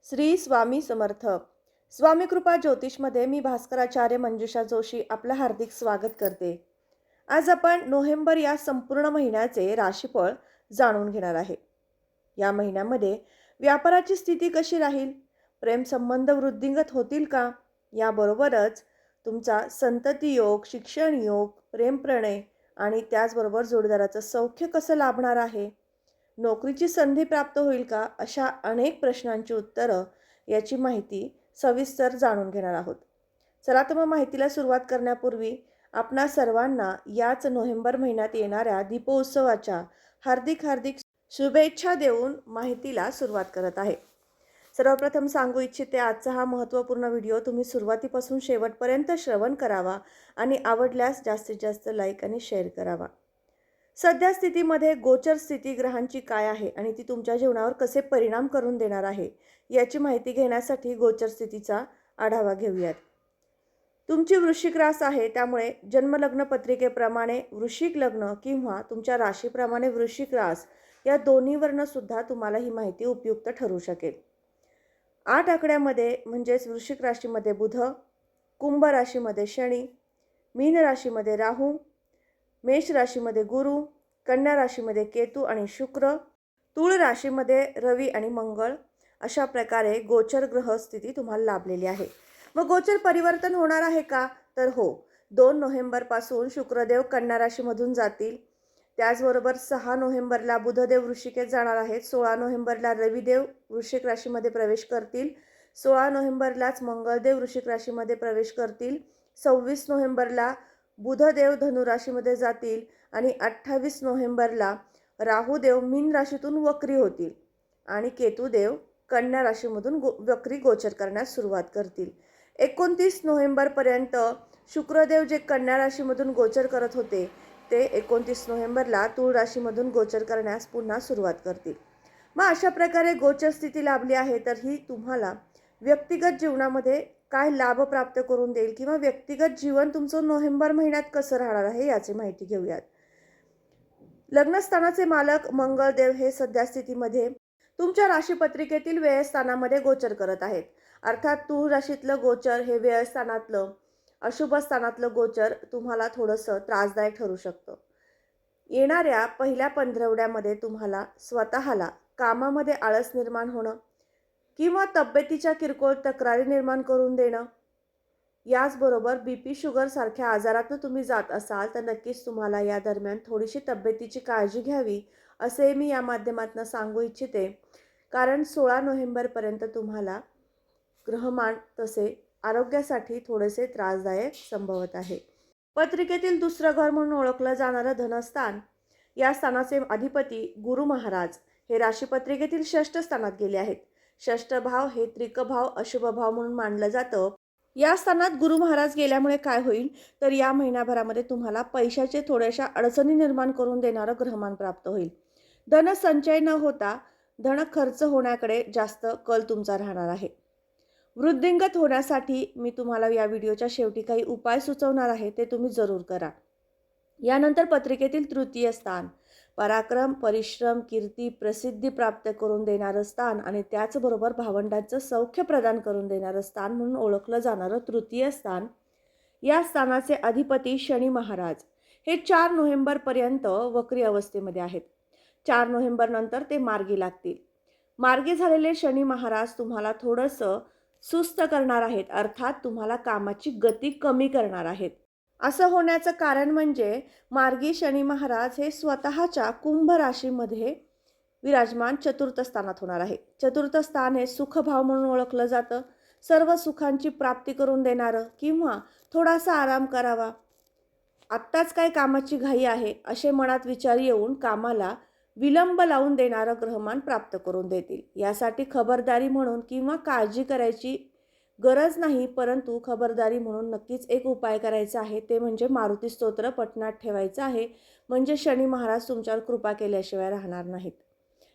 श्री स्वामी समर्थ. स्वामी कृपा ज्योतिषमध्ये मी भास्कराचार्य मंजुषा जोशी आपलं हार्दिक स्वागत करते. आज आपण नोव्हेंबर या संपूर्ण महिन्याचे राशीफळ जाणून घेणार आहे. या महिन्यामध्ये व्यापाराची स्थिती कशी राहील, प्रेम संबंध वृद्धिंगत होतील का, याबरोबरच तुमचा संतती योग, शिक्षण योग, प्रेम प्रणय आणि त्याचबरोबर जोडीदाराचं सौख्य कसं लाभणार आहे, नोकरीची संधी प्राप्त होईल का, अशा अनेक प्रश्नांची उत्तरं याची माहिती सविस्तर जाणून घेणार आहोत. चला तर मग माहितीला सुरुवात करण्यापूर्वी आपणा सर्वांना याच नोव्हेंबर महिन्यात येणाऱ्या दीपोत्सवाच्या हार्दिक हार्दिक शुभेच्छा देऊन माहितीला सुरुवात करत आहे. सर्वप्रथम सांगू इच्छिते, आजचा हा महत्त्वपूर्ण व्हिडिओ तुम्ही सुरुवातीपासून शेवटपर्यंत श्रवण करावा आणि आवडल्यास जास्तीत जास्त लाईक आणि शेअर करावा. सध्या स्थितीमध्ये गोचर स्थिती ग्रहांची काय आहे आणि ती तुमच्या जीवनावर कसे परिणाम करून देणार आहे, याची माहिती घेण्यासाठी गोचर स्थितीचा आढावा घेऊयात. तुमची वृश्चिक रास आहे, त्यामुळे जन्मलग्न पत्रिकेप्रमाणे वृश्चिक लग्न किंवा तुमच्या राशीप्रमाणे वृश्चिक रास या दोन्हीवरनं सुद्धा तुम्हाला ही माहिती उपयुक्त ठरू शकेल. 8 आकड्यामध्ये म्हणजेच वृश्चिक राशीमध्ये बुध, कुंभ राशीमध्ये शनी, मीन राशीमध्ये राहू, मेष राशीमध्ये गुरु, कन्या राशीमध्ये केतू आणि शुक्र, तुळ राशीमध्ये रवी आणि मंगळ, अशा प्रकारे गोचर ग्रह स्थिती तुम्हाला लाभलेली आहे. मग गोचर परिवर्तन होणार आहे का, तर हो, 2 नोव्हेंबरपासून शुक्रदेव कन्या राशीमधून जातील. त्याचबरोबर 6 नोव्हेंबरला बुधदेव वृश्चिकेत जाणार आहेत. 16 नोव्हेंबरला रविदेव वृश्चिक राशीमध्ये प्रवेश करतील. 16 नोव्हेंबरलाच मंगळदेव वृश्चिक राशीमध्ये प्रवेश करतील. 26 नोव्हेंबरला बुधदेव धनु राशीमध्ये जातील आणि 28 नोव्हेंबरला राहुदेव मीन राशीतून वक्री होतील आणि केतुदेव कन्या राशीमधून वक्री गोचर करण्यास सुरुवात करतील. 29 नोव्हेंबरपर्यंत शुक्रदेव जे कन्या राशीमधून गोचर करत होते ते 29 नोव्हेंबरला तुळ राशीमधून गोचर करण्यास पुन्हा सुरुवात करतील. मग अशा प्रकारे गोचर स्थिती लाभली आहे, तर ही तुम्हाला व्यक्तिगत जीवनामध्ये काय लाभ प्राप्त करून देईल किंवा व्यक्तिगत जीवन तुमचं नोव्हेंबर महिन्यात कसं राहणार आहे याची माहिती घेऊयात. लग्नस्थानाचे मालक मंगळदेव हे सध्या स्थितीमध्ये तुमच्या राशीपत्रिकेतील व्ययस्थानामध्ये गोचर करत आहेत. अर्थात तुळ राशीतलं गोचर हे व्ययस्थानातलं अशुभ स्थानातलं गोचर तुम्हाला थोडंसं त्रासदायक ठरू शकतं. येणाऱ्या पहिल्या पंधरवड्यामध्ये तुम्हाला स्वतःला कामामध्ये आळस निर्माण होणं किंवा तब्येतीच्या किरकोळ तक्रारी निर्माण करून देणं, याचबरोबर BP शुगर सारख्या आजारातून तुम्ही जात असाल तर नक्कीच तुम्हाला या दरम्यान थोडीशी तब्येतीची काळजी घ्यावी असे मी या माध्यमातून सांगू इच्छिते. कारण 16 नोव्हेंबरपर्यंत तुम्हाला ग्रहमान तसे आरोग्यासाठी थोडेसे त्रासदायक संभवत आहे. पत्रिकेतील दुसरं घर म्हणून ओळखलं जाणारं धनस्थान, या स्थानाचे अधिपती गुरु महाराज हे राशीपत्रिकेतील 6ष्ठ स्थानात गेले आहेत. 6ष्ठ भाव हे त्रिक भाव, अशुभ भाव म्हणून मानलं जातं. या स्थानात गुरु महाराज गेल्यामुळे काय होईल, तर या महिन्याभरामध्ये तुम्हाला पैशाचे थोड्याशा अडचणी निर्माण करून देणारं ग्रहमान प्राप्त होईल. धन संचय न होता धन खर्च होण्याकडे जास्त कल तुमचा राहणार आहे. वृद्धिंगत होण्यासाठी मी तुम्हाला या व्हिडिओच्या शेवटी काही उपाय सुचवणार आहे, ते तुम्ही जरूर करा. यानंतर पत्रिकेतील तृतीय स्थान, पराक्रम, परिश्रम, कीर्ती, प्रसिद्धी प्राप्त करून देणारं स्थान आणि त्याचबरोबर भावंडांचं सौख्य प्रदान करून देणारं स्थान म्हणून ओळखलं जाणारं तृतीय स्थान, या स्थानाचे अधिपती शनी महाराज हे 4 नोव्हेंबरपर्यंत वक्री अवस्थेमध्ये आहेत. 4 नोव्हेंबर नंतर ते मार्गी लागतील. मार्गी झालेले शनी महाराज तुम्हाला थोडंसं सुस्त करणार आहेत, अर्थात तुम्हाला कामाची गती कमी करणार आहेत. असं होण्याचं कारण म्हणजे मार्गी शनी महाराज हे स्वतःच्या कुंभ राशीमध्ये विराजमान चतुर्थ स्थानात होणार आहे. चतुर्थ स्थान हे सुखभाव म्हणून ओळखलं जातं. सर्व सुखांची प्राप्ती करून देणारं किंवा थोडासा आराम करावा, आत्ताच काय कामाची घाई आहे असे मनात विचार येऊन कामाला विलंब लावून देणारं ग्रहमान प्राप्त करून देतील. यासाठी खबरदारी म्हणून किंवा काळजी करायची गरज नाही, परंतु खबरदारी म्हणून नक्कीच एक उपाय करायचा आहे, ते म्हणजे मारुती स्तोत्र पठणात ठेवायचं आहे. म्हणजे शनी महाराज तुमच्यावर कृपा केल्याशिवाय राहणार नाहीत.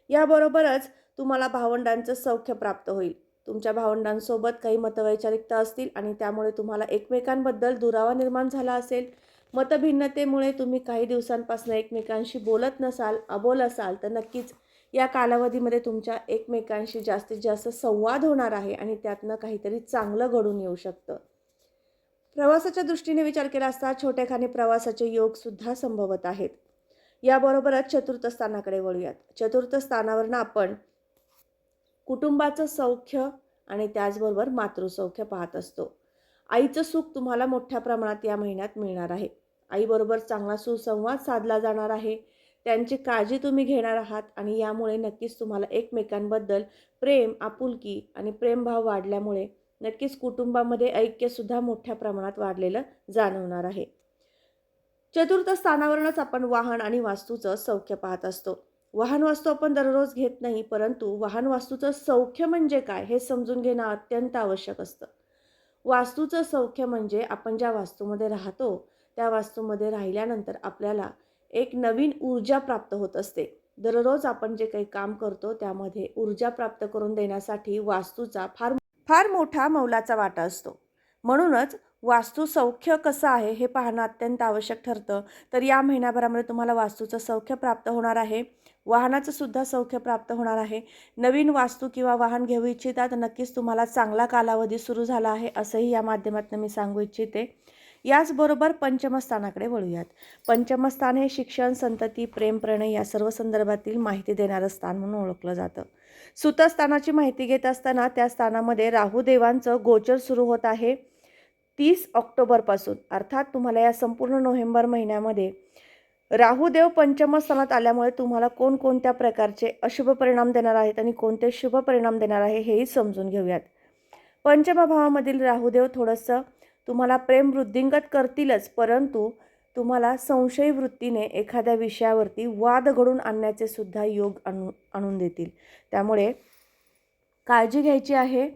याबरोबरच तुम्हाला भावंडांचं सौख्य प्राप्त होईल. तुमच्या भावंडांसोबत काही मतवैचारिकता असतील आणि त्यामुळे तुम्हाला एकमेकांबद्दल दुरावा निर्माण झाला असेल. मतभिन्नतेमुळे तुम्ही काही दिवसांपासून एकमेकांशी बोलत नसाल, अबोल असाल, तर नक्कीच या कालावधीमध्ये तुमच्या एकमेकांशी जास्तीत जास्त संवाद होणार आहे आणि त्यातनं काहीतरी चांगलं घडून येऊ शकतं. प्रवासाच्या दृष्टीने विचार केला असता छोटेखानी प्रवासाचे योगसुद्धा संभवत आहेत. याबरोबरच चतुर्थ स्थानाकडे वळूयात. चतुर्थ स्थानावरनं आपण कुटुंबाचं सौख्य आणि त्याचबरोबर मातृसौख्य पाहत असतो. आईचं सुख तुम्हाला मोठ्या प्रमाणात या महिन्यात मिळणार आहे. आईबरोबर चांगला सुसंवाद साधला जाणार आहे. त्यांची काळजी तुम्ही घेणार आहात आणि यामुळे नक्कीच तुम्हाला एकमेकांबद्दल प्रेम, आपुलकी आणि प्रेमभाव वाढल्यामुळे नक्कीच कुटुंबामध्ये ऐक्यसुद्धा मोठ्या प्रमाणात वाढलेलं जाणवणार आहे. चतुर्थ स्थानावरूनच आपण वाहन आणि वास्तूचं सौख्य पाहत असतो. वाहन वास्तू आपण दररोज घेत नाही, परंतु वाहन वास्तूचं सौख्य म्हणजे काय हे समजून घेणं अत्यंत आवश्यक असतं. वास्तूचं सौख्य म्हणजे आपण ज्या वास्तूमध्ये राहतो, त्या वास्तूमध्ये राहिल्यानंतर आपल्याला एक नवीन ऊर्जा प्राप्त होत असते. दररोज आपण जे काही काम करतो, त्यामध्ये ऊर्जा प्राप्त करून देण्यासाठी वास्तूचा फार फार मोठा मैलाचा वाटा असतो. म्हणूनच वास्तू सौख्य कसं आहे हे पाहणं अत्यंत आवश्यक ठरतं. तर या महिन्याभरामध्ये तुम्हाला वास्तूचं सौख्य प्राप्त होणार आहे. वाहनाचं सुद्धा सौख्य प्राप्त होणार आहे. नवीन वास्तू किंवा वाहन घेऊ इच्छिता तर नक्कीच तुम्हाला चांगला कालावधी सुरू झाला आहे असंही या माध्यमातून मी सांगू इच्छिते. याचबरोबर पंचमस्थानाकडे वळूयात. पंचमस्थान हे शिक्षण, संतती, प्रेम, प्रणय या सर्व संदर्भातील माहिती देणारं स्थान म्हणून ओळखलं जातं. सुतस्थानाची माहिती घेत असताना त्या स्थानामध्ये राहुदेवांचं गोचर सुरू होत आहे 30 ऑक्टोबरपासून. अर्थात तुम्हाला या संपूर्ण नोव्हेंबर महिन्यामध्ये राहुदेव पंचम स्थानात आल्यामुळे तुम्हाला कोणकोणत्या प्रकारचे अशुभ परिणाम देणार आहेत आणि कोणते शुभ परिणाम देणार आहे हेही समजून घेऊयात. पंचम भावामधील राहुदेव थोडंसं तुम्हाला प्रेम वृद्धिंगत करतीलच, परंतु तुम्हाला संशयी वृत्तीने एखाद्या विषयावरती वाद घडून आणण्याचे सुद्धा योग आणून देतील. त्यामुळे काळजी घ्यायची आहे.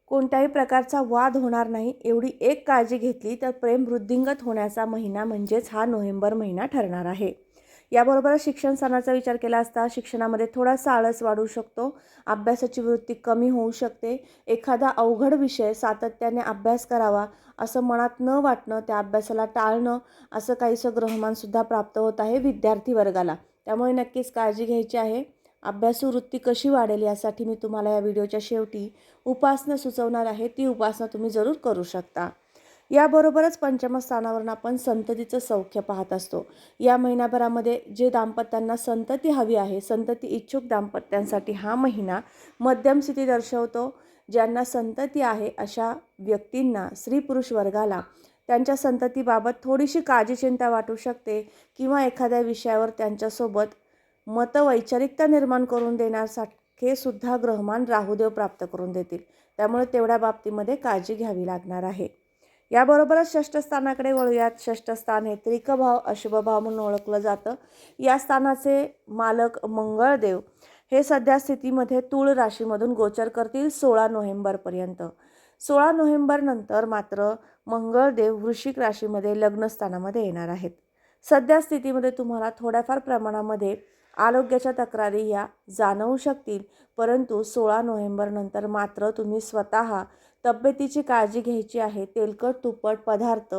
कोणत्याही प्रकारचा वाद होणार नाही एवढी एक काळजी घेतली तर प्रेम वृद्धिंगत होण्याचा महिना म्हणजेच हा नोव्हेंबर महिना ठरणार आहे. याबरोबरच शिक्षण स्थानाचा विचार केला असता शिक्षणामध्ये थोडासा आळस वाढू शकतो. अभ्यासाची वृत्ती कमी होऊ शकते. एखादा अवघड विषय सातत्याने अभ्यास करावा असं मनात न वाटणं, त्या अभ्यासाला टाळणं असं काहीसं ग्रहमानसुद्धा प्राप्त होत आहे विद्यार्थी वर्गाला. त्यामुळे नक्कीच काळजी घ्यायची आहे. अभ्यासू वृत्ती कशी वाढेल यासाठी मी तुम्हाला या व्हिडिओच्या शेवटी उपासना सुचवणार आहे. ती उपासना तुम्ही जरूर करू शकता. याबरोबरच पंचम स्थानावरून आपण संततीचं सौख्य पाहत असतो. या महिन्याभरामध्ये जे दाम्पत्यांना संतती हवी आहे, संतती इच्छुक दाम्पत्यांसाठी हा महिना मध्यम स्थिती दर्शवतो. ज्यांना संतती आहे अशा व्यक्तींना, स्त्री पुरुष वर्गाला त्यांच्या संततीबाबत थोडीशी काळजी चिंता वाटू शकते किंवा एखाद्या विषयावर त्यांच्यासोबत मतवैचारिकता निर्माण करून देण्यासारखे सुद्धा ग्रहमान राहुदेव प्राप्त करून देतील. त्यामुळे तेवढ्या बाबतीमध्ये काळजी घ्यावी लागणार आहे. याबरोबरच षष्ठ स्थानाकडे वळूयात. षष्ठ स्थान हे त्रिकभाव, अशुभ भाव म्हणून ओळखलं जातं. या स्थानाचे मालक मंगळदेव हे सध्या स्थितीमध्ये तूळ राशीमधून गोचर करतील 16 नोव्हेंबरपर्यंत. 16 नोव्हेंबर नंतर मात्र मंगळदेव वृश्चिक राशीमध्ये लग्न स्थानामध्ये येणार आहेत. सध्या स्थितीमध्ये तुम्हाला थोड्याफार प्रमाणामध्ये आरोग्याच्या तक्रारी या जाणवू शकतील, परंतु 16 नोव्हेंबर नंतर मात्र तुम्ही स्वतः तब्येतीची काळजी घ्यायची आहे. तेलकट तुपट पदार्थ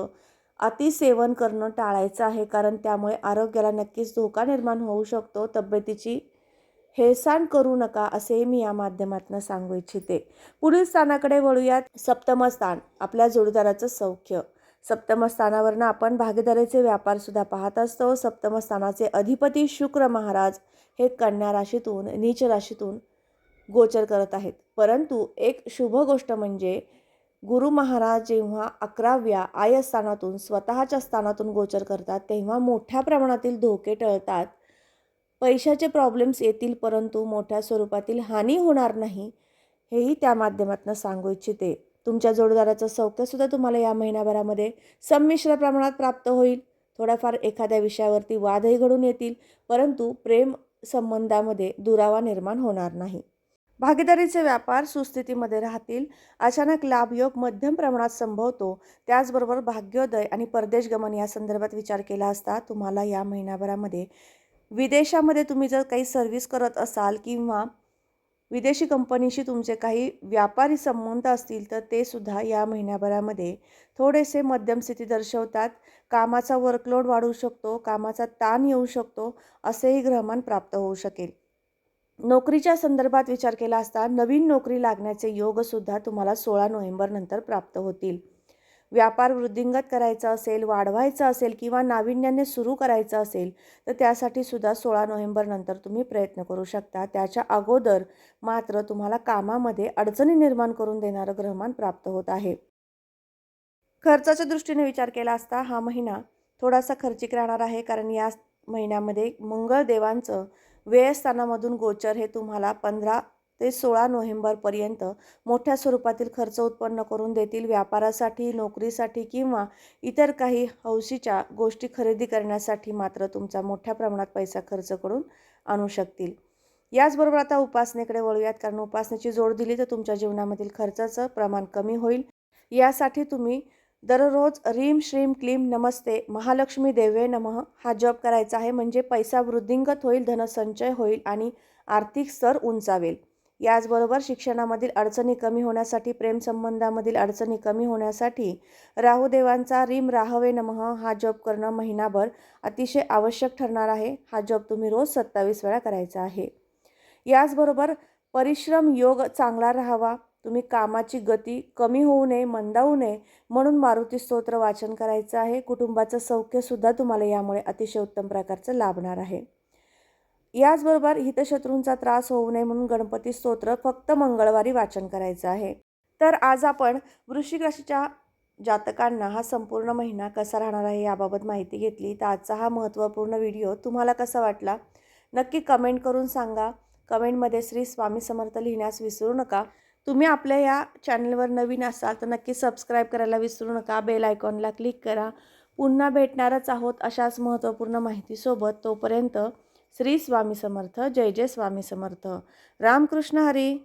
अतिसेवन करणं टाळायचं आहे, कारण त्यामुळे आरोग्याला नक्कीच धोका निर्माण होऊ शकतो. तब्येतीची हेळसांड करू नका असे मी या माध्यमातून सांगू इच्छिते. पुढील स्थानाकडे वळूयात. सप्तम स्थान आपल्या जोडीदाराचं सौख्य. सप्तम स्थानावरनं आपण भागीदारीचे व्यापारसुद्धा पाहत असतो. सप्तम स्थानाचे अधिपती शुक्र महाराज हे कन्या राशीतून, नीच राशीतून गोचर करत आहेत. परंतु एक शुभ गोष्ट म्हणजे गुरु महाराज जेव्हा 11व्या आयस्थानातून स्वतःच्या स्थानातून गोचर करतात तेव्हा मोठ्या प्रमाणातील धोके टळतात. पैशाचे प्रॉब्लेम्स येतील, परंतु मोठ्या स्वरूपातील हानी होणार नाही हेही त्या माध्यमातून सांगू इच्छिते. तुमच्या जोडीदाराचं सौख्यसुद्धा तुम्हाला या महिन्याभरामध्ये संमिश्र प्रमाणात प्राप्त होईल. थोड्याफार एखाद्या विषयावरती वादही घडून येतील, परंतु प्रेम संबंधामध्ये दुरावा निर्माण होणार नाही. भागीदारीचे व्यापार सुस्थितीमध्ये राहतील. अचानक लाभयोग मध्यम प्रमाणात संभवतो. त्याचबरोबर भाग्योदय आणि परदेश गमन या संदर्भात विचार केला असता तुम्हाला या महिन्याभरामध्ये विदेशामध्ये तुम्ही जर काही सर्व्हिस करत असाल किंवा विदेशी कंपनीशी तुमचे काही व्यापारी संबंध असतील तर ते सुद्धा या महिन्याभरामध्ये थोडेसे मध्यम स्थिती दर्शवतात. कामाचा वर्कलोड वाढू शकतो, कामाचा ताण येऊ शकतो असेही ग्रहमान प्राप्त होऊ शकेल. नोकरीच्या संदर्भात विचार केला असता नवीन नोकरी लागण्याचे योगसुद्धा तुम्हाला 16 नोव्हेंबरनंतर प्राप्त होतील. व्यापार वृद्धिंगत करायचा असेल, वाढवायचा असेल किंवा नाविन्याने सुरू करायचं असेल तर त्यासाठी सुद्धा 16 नोव्हेंबरनंतर तुम्ही प्रयत्न करू शकता. त्याच्या अगोदर मात्र तुम्हाला कामामध्ये अडचणी निर्माण करून देणारं ग्रहमान प्राप्त होत आहे. खर्चाच्या दृष्टीने विचार केला असता हा महिना थोडासा खर्चिक राहणार आहे, कारण या महिन्यामध्ये मंगळ देवांचं व्ययस्थानामधून गोचर हे तुम्हाला 15 ते 16 नोव्हेंबरपर्यंत मोठ्या स्वरूपातील खर्च उत्पन्न करून देतील. व्यापारासाठी, नोकरीसाठी किंवा इतर काही हौशीच्या गोष्टी खरेदी करण्यासाठी मात्र तुमचा मोठ्या प्रमाणात पैसा खर्च करून आणू शकतील. याचबरोबर आता उपासनेकडे वळूयात, कारण उपासनेची जोड दिली तर तुमच्या जीवनामधील खर्चाचं प्रमाण कमी होईल. यासाठी तुम्ही दररोज रीम श्रीम क्लीम नमस्ते महालक्ष्मी देवे नमः हा जप करायचा आहे. म्हणजे पैसा वृद्धिंगत होईल, धनसंचय होईल आणि आर्थिक स्तर उंचावेल. याचबरोबर शिक्षणामधील अडचणी कमी होण्यासाठी, प्रेमसंबंधामधील अडचणी कमी होण्यासाठी राहुदेवांचा रीम राहवे नमः हा जप करणं महिनाभर अतिशय आवश्यक ठरणार आहे. हा जप तुम्ही रोज 27 वेळा करायचा आहे. याचबरोबर परिश्रम योग चांगला राहावा, तुम्ही कामाची गती कमी होऊ नये, मंदावू नये म्हणून मारुती स्तोत्र वाचन करायचं आहे. कुटुंबाचं सौख्यसुद्धा तुम्हाला यामुळे अतिशय उत्तम प्रकारचं लाभणार आहे. याचबरोबर हितशत्रूंचा त्रास होऊ नये म्हणून गणपती स्तोत्र फक्त मंगळवारी वाचन करायचं आहे. तर आज आपण वृश्चिक राशीच्या जातकांना हा संपूर्ण महिना कसा राहणार आहे याबाबत माहिती घेतली. तर आजचा हा महत्त्वपूर्ण व्हिडिओ तुम्हाला कसा वाटला नक्की कमेंट करून सांगा. कमेंटमध्ये श्री स्वामी समर्थ लिहिण्यास विसरू नका. तुम्ही आपल्या या चॅनलवर नवीन असाल तर नक्की सबस्क्राईब करायला विसरू नका. बेल आयकॉनला क्लिक करा. पुन्हा भेटणारच आहोत अशाच महत्त्वपूर्ण माहितीसोबत. तोपर्यंत श्री स्वामी समर्थ. जय जय स्वामी समर्थ. रामकृष्ण हरी.